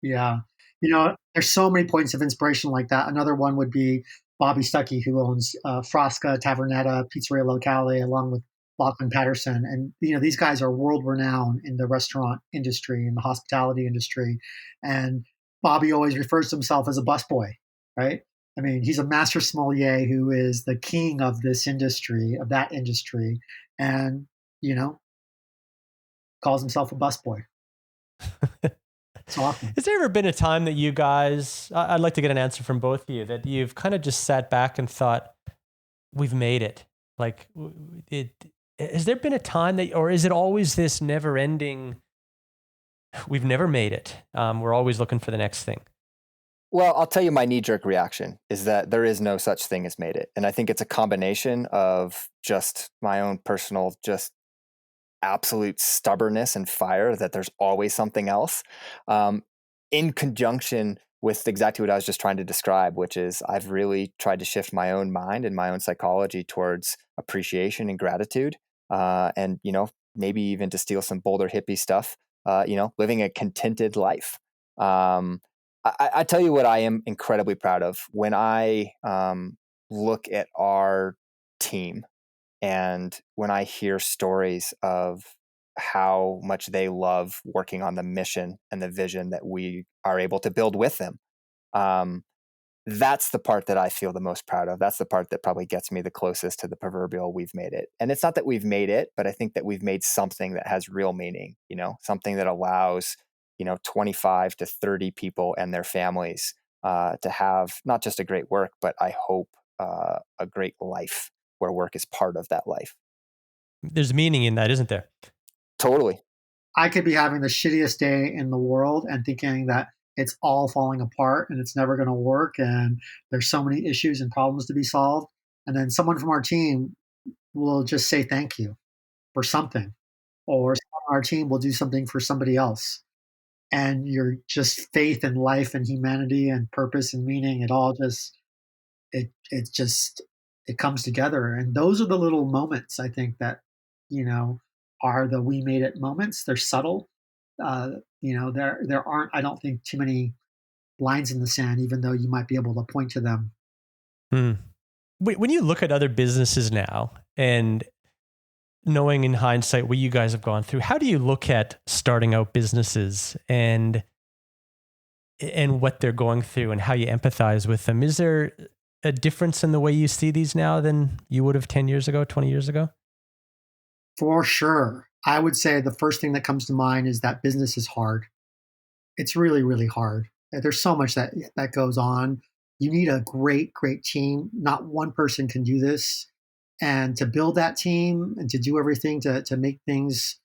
Yeah. There's so many points of inspiration like that. Another one would be Bobby Stuckey, who owns Frasca, Tavernetta, Pizzeria Locale, along with Lachlan Patterson. And, these guys are world renowned in the restaurant industry, in the hospitality industry. And Bobby always refers to himself as a busboy, right? I mean, he's a master sommelier who is the king of this industry, of that industry, and, calls himself a busboy. It's awesome. Has there ever been a time that you guys, I'd like to get an answer from both of you, that you've kind of just sat back and thought, we've made it? Like, has there been a time that, or is it always this never ending, we've never made it, we're always looking for the next thing? Well, I'll tell you, my knee-jerk reaction is that there is no such thing as made it. And I think it's a combination of just my own personal, just absolute stubbornness and fire that there's always something else, in conjunction with exactly what I was just trying to describe, which is I've really tried to shift my own mind and my own psychology towards appreciation and gratitude, and maybe even to steal some Boulder hippie stuff, living a contented life. I tell you what I am incredibly proud of when I look at our team. And when I hear stories of how much they love working on the mission and the vision that we are able to build with them, that's the part that I feel the most proud of. That's the part that probably gets me the closest to the proverbial we've made it. And it's not that we've made it, but I think that we've made something that has real meaning, something that allows, 25 to 30 people and their families to have not just a great work, but I hope a great life, where work is part of that life. There's meaning in that, isn't there? Totally. I could be having the shittiest day in the world and thinking that it's all falling apart and it's never going to work and there's so many issues and problems to be solved. And then someone from our team will just say thank you for something, or someone on our team will do something for somebody else. And your just faith in life and humanity and purpose and meaning, it all just, it just, it comes together. And those are the little moments, I think, that, are the we made it moments. They're subtle. There aren't, I don't think, too many lines in the sand, even though you might be able to point to them. When you look at other businesses now and knowing in hindsight what you guys have gone through, how do you look at starting out businesses and what they're going through and how you empathize with them? Is there a difference in the way you see these now than you would have 10 years ago, 20 years ago? For sure. I would say the first thing that comes to mind is that business is hard. It's really, really hard. There's so much that goes on. You need a great, great team. Not one person can do this. And to build that team and to do everything to make things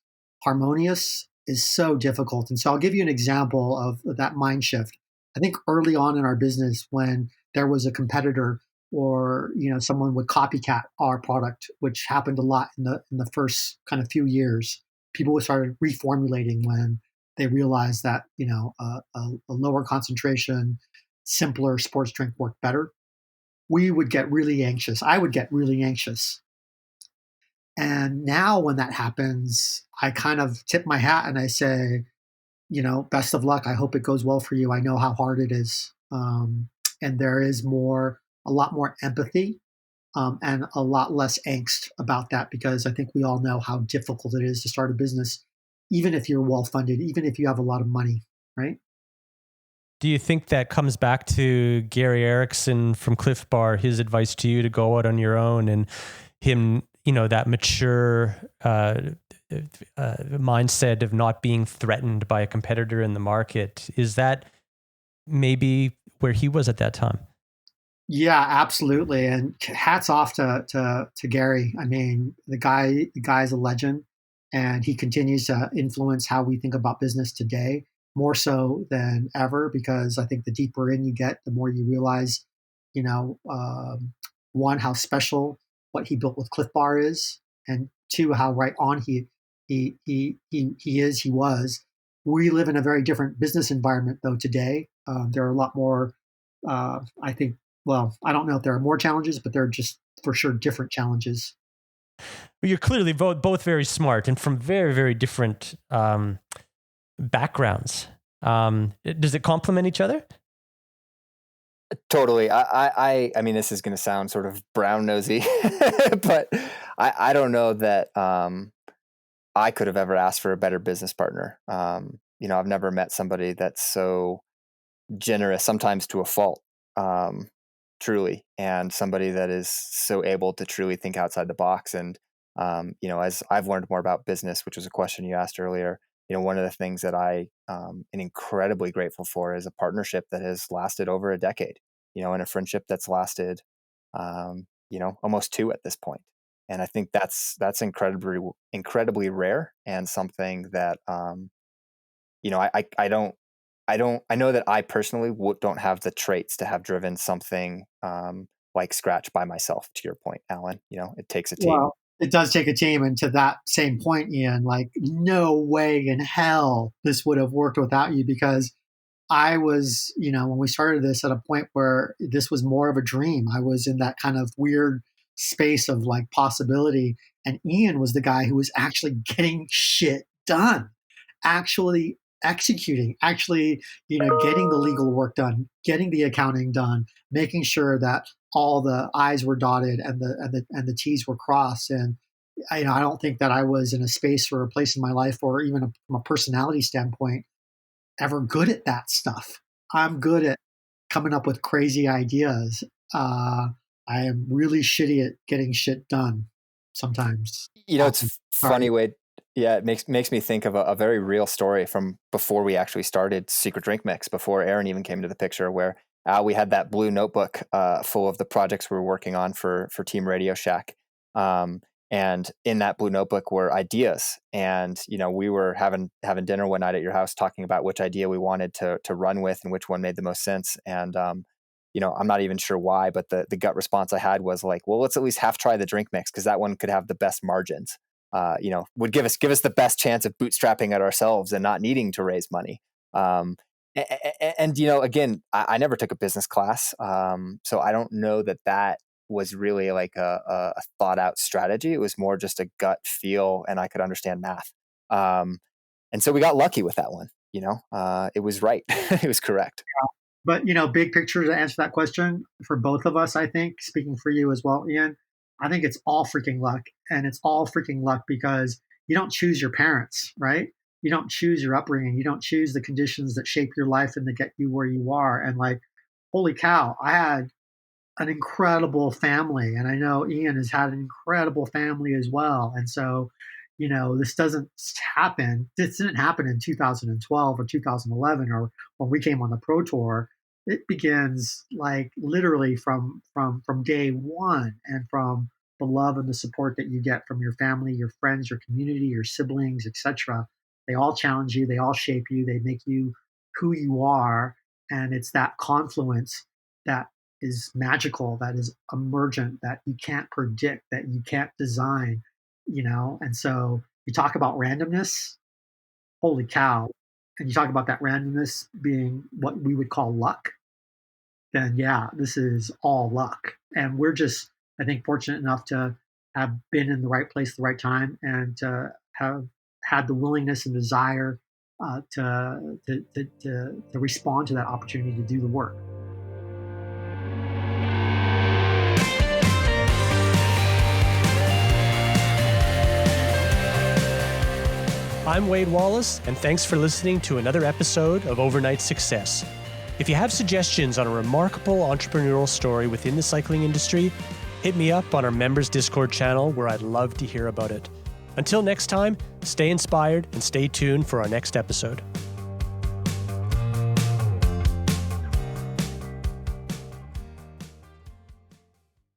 harmonious is so difficult. And so I'll give you an example of that mind shift. I think early on in our business, when there was a competitor, or someone would copycat our product, which happened a lot in the first kind of few years. People started reformulating when they realized that a lower concentration, simpler sports drink worked better. We would get really anxious. I would get really anxious. And now when that happens, I kind of tip my hat and I say, best of luck. I hope it goes well for you. I know how hard it is. And there is a lot more empathy, and a lot less angst about that, because I think we all know how difficult it is to start a business, even if you're well funded, even if you have a lot of money, right? Do you think that comes back to Gary Erickson from Cliff Bar, his advice to you to go out on your own, and him, that mature mindset of not being threatened by a competitor in the market? Is that maybe where he was at that time? Yeah, absolutely. And hats off to Gary. I mean, the guy's a legend, and he continues to influence how we think about business today, more so than ever, because I think the deeper in you get, the more you realize, you know, um, one, how special what he built with Cliff Bar is, and two, how right on he was. We live in a very different business environment though today. There are a lot more, I think, well, I don't know if there are more challenges, but there are just for sure different challenges. Well, you're clearly both very smart and from very, very different backgrounds. Does it complement each other? Totally. I mean, this is going to sound sort of brown nosy, but I don't know that I could have ever asked for a better business partner. I've never met somebody that's so generous, sometimes to a fault, truly, and somebody that is so able to truly think outside the box. And, as I've learned more about business, which was a question you asked earlier, one of the things that I am incredibly grateful for is a partnership that has lasted over a decade, and a friendship that's lasted, almost two at this point. And I think that's incredibly rare, and something that, I know that I personally don't have the traits to have driven something like Skratch by myself. To your point, Allan, it takes a team. Well, it does take a team, and to that same point, Ian, like no way in hell this would have worked without you, because I was, when we started this, at a point where this was more of a dream. I was in that kind of weird space of like possibility, and Ian was the guy who was actually getting shit done, actually executing, actually, getting the legal work done, getting the accounting done, making sure that all the I's were dotted and the T's were crossed. And I don't think that I was in a space or a place in my life, or even from a personality standpoint, ever good at that stuff. I'm good at coming up with crazy ideas. I am really shitty at getting shit done sometimes. Often. It's Sorry. funny way. Yeah, it makes me think of a very real story from before we actually started Secret Drink Mix, before Aaron even came into the picture, where we had that blue notebook full of the projects we were working on for Team Radio Shack. And in that blue notebook were ideas. And, we were having dinner one night at your house talking about which idea we wanted to run with and which one made the most sense. And, I'm not even sure why, but the gut response I had was like, well, let's at least half try the drink mix, because that one could have the best margins. Would give us the best chance of bootstrapping it ourselves and not needing to raise money. And again, I never took a business class, so I don't know that was really like a thought out strategy. It was more just a gut feel, and I could understand math. And so we got lucky with that one. It was right. It was correct. But big picture, to answer that question for both of us, I think, speaking for you as well, Ian, I think it's all freaking luck. And it's all freaking luck because you don't choose your parents, right? You don't choose your upbringing. You don't choose the conditions that shape your life and that get you where you are. And like, holy cow, I had an incredible family, and I know Ian has had an incredible family as well. And so, this doesn't happen. This didn't happen in 2012 or 2011 or when we came on the pro tour. It begins like literally from day one, and from the love and the support that you get from your family, your friends, your community, your siblings, etc. They all challenge you. They all shape you. They make you who you are, and it's that confluence that is magical, that is emergent, that you can't predict, that you can't design, And so you talk about randomness, holy cow. And you talk about that randomness being what we would call luck, then yeah, this is all luck. And we're just, I think, fortunate enough to have been in the right place at the right time and to have had the willingness and desire to respond to that opportunity to do the work. I'm Wade Wallace, and thanks for listening to another episode of Overnight Success. If you have suggestions on a remarkable entrepreneurial story within the cycling industry, hit me up on our members Discord channel where I'd love to hear about it. Until next time, stay inspired and stay tuned for our next episode.